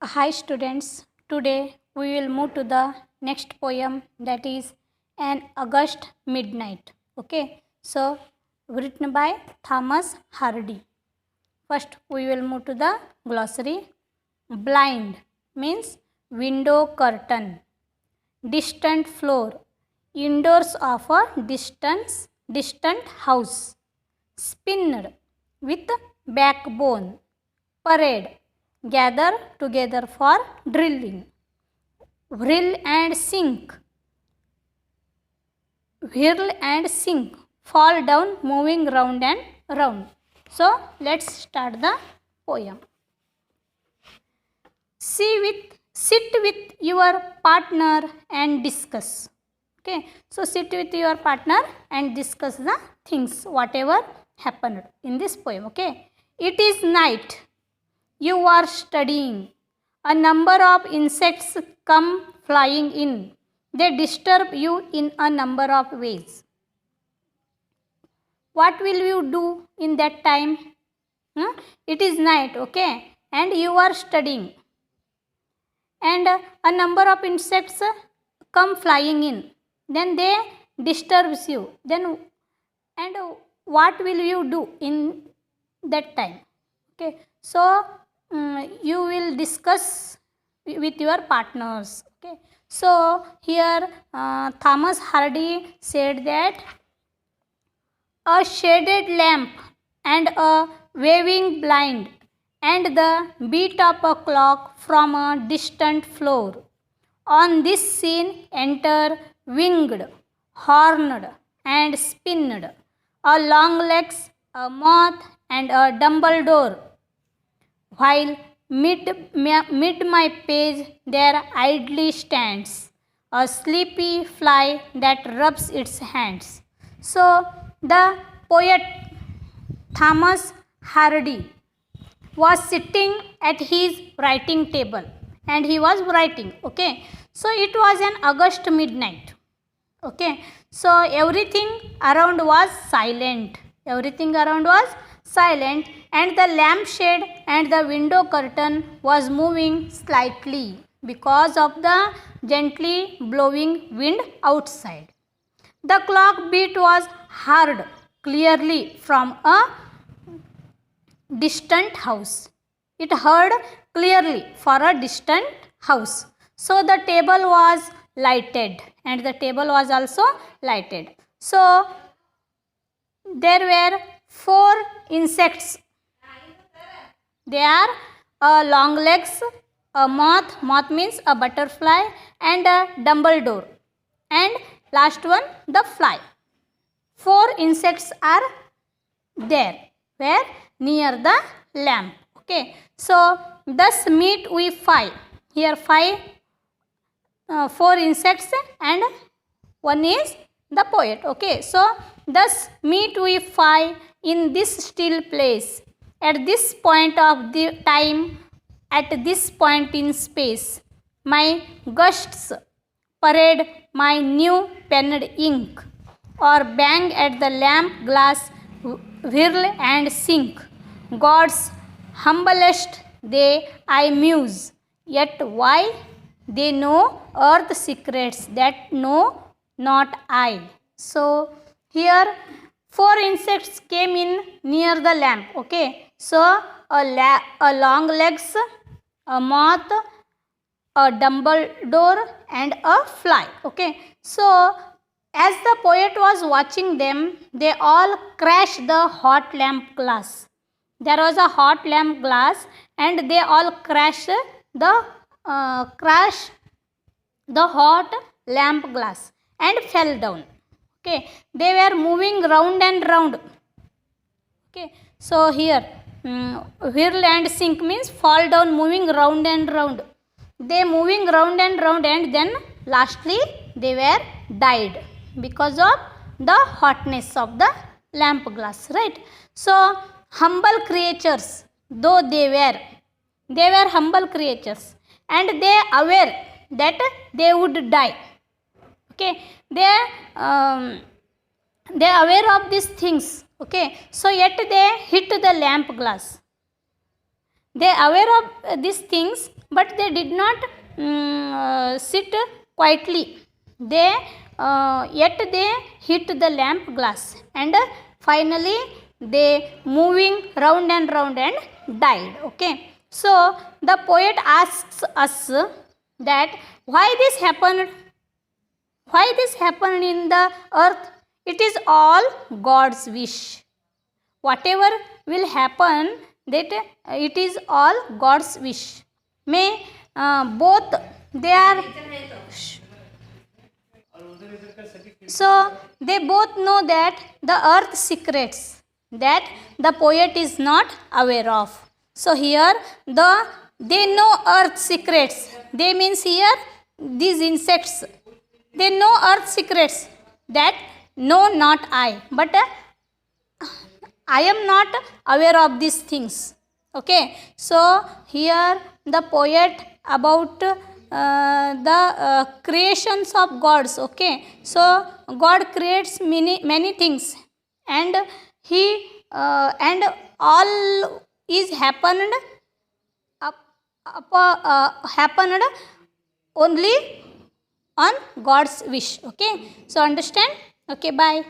Hi students, today we will move to the next poem, that is An August Midnight. Okay, so written by Thomas Hardy. First we will move to the glossary. Blind means window curtain. Distant floor, indoors of a distant house. Spinned with backbone. Parade, gather together for drilling. Whirl and sink, fall down, moving round and round. So let's start the poem. Sit with your partner and discuss. Okay, so sit with your partner and discuss the things whatever happened in this poem. Okay, it is night. You are studying. A number of insects come flying in. They disturb you in a number of ways. What will you do in that time? It is night, okay, and you are studying. And a number of insects come flying in. Then they disturbs you. Then and what will you do in that time? Okay, so you will discuss with your partners. Okay, so here Thomas Hardy said that a shaded lamp and a waving blind and the beat of a clock from a distant floor. On this scene enter winged, horned and spinned, a long legs, a moth and a Dumbledore. While mid my page there idly stands a sleepy fly that rubs its hands. So the poet Thomas Hardy was sitting at his writing table and he was writing. Okay, so it was an August midnight. Okay, so everything around was silent. And the lampshade and the window curtain was moving slightly because of the gently blowing wind outside. The clock beat was heard clearly from a distant house. It heard clearly for a distant house. So the table was lighted and the table was also lighted. So there were 4 insects. They are long legs, a moth means a butterfly, and a Dumbledore, and last one the fly. 4 insects are there where near the lamp. Okay, so thus meet we 5. Here 4 insects and one is the poet. Okay, so thus meet we 5 in this still place at this point of the time, at this point in space. My gusts parade my new penned ink, or bang at the lamp glass, whirl and sink. God's humblest they I muse, yet why they know earth secrets that know not I. So here 4 insects came in near the lamp. Okay, so a long legs, a moth, a Dumbledore and a fly. Okay, so as the poet was watching them, they all crashed the hot lamp glass. There was a hot lamp glass and they all crashed the hot lamp glass and fell down. Okay, they were moving round and round. Okay, so here whirl and sink means fall down, moving round and round. They moving round and round and then lastly they were died because of the hotness of the lamp glass, right? So humble creatures though they were humble creatures and they aware that they would die. Okay, they aware of these things. Okay, so yet they hit the lamp glass. They aware of these things but they did not sit quietly. They yet they hit the lamp glass, and finally they moving round and died. Okay, so the poet asks us that why this happened, why this happened in the earth. It is all God's wish. Whatever will happen, that it is all God's wish. May both they are, so they both know that the earth secrets that the poet is not aware of. So here they know earth secrets. They means here these insects, they know earth secrets that no, not I, but I am not aware of these things. Okay, so here the poet about the creations of gods. Okay, so God creates many things, and he and all is happened happened only on God's wish. Okay, so understand. Okay, bye.